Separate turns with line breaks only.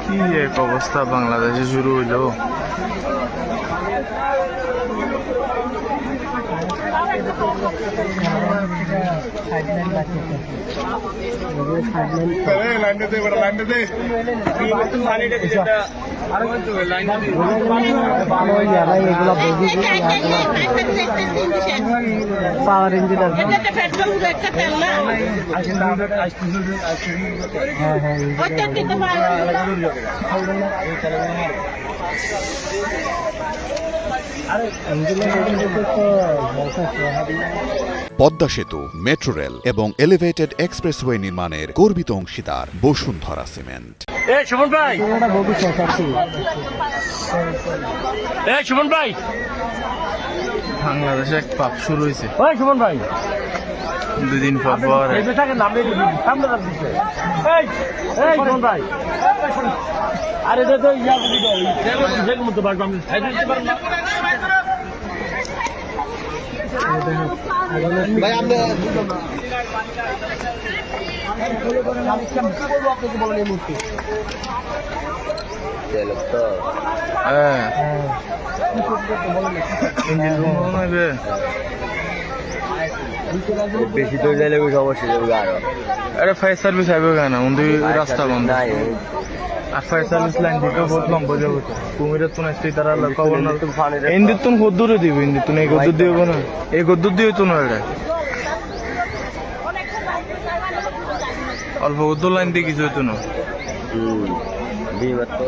কি এক অবস্থা বাংলাদেশে শুরু হইলো।
পাওয়ার ইঞ্জিন
পদ্মা সেতু, মেট্রো রেল এবং এলিভেটেড এক্সপ্রেসওয়ে নির্মাণের গর্বিত অংশীদার বসুন্ধরা সিমেন্ট।
সুমন ভাই, সুমন ভাই,
বাংলাদেশে এক পাপ শুরু হয়েছে
সুমন ভাই,
2 দিন পর পর।
সুমন ভাই, আরে তো ইয়া মতো বাড়বো আমি
ভাই আপনি
হ্যাঁ ইঞ্জিন রুম হইবে
বেশি তো যাইলে অবশ্যই যাবে আরো
আরে ফায়ার সার্ভিস আইবে কেন উন্দি রাস্তা বন্ধ আর ফায়ার সার্ভিস লাইন দিকে বহুত লম্বা যাবে কুমিরের তো নাচতে তারা খবর না ইন্দির তো গদ্দুরে দিবে ইন্দির তো এই গদ্দুর দিব না এই গদ্দুর দিয়ে তো না এটা অল্প গদ্দুর লাইন দিয়ে কিছু হইতো না
বিয়ে তো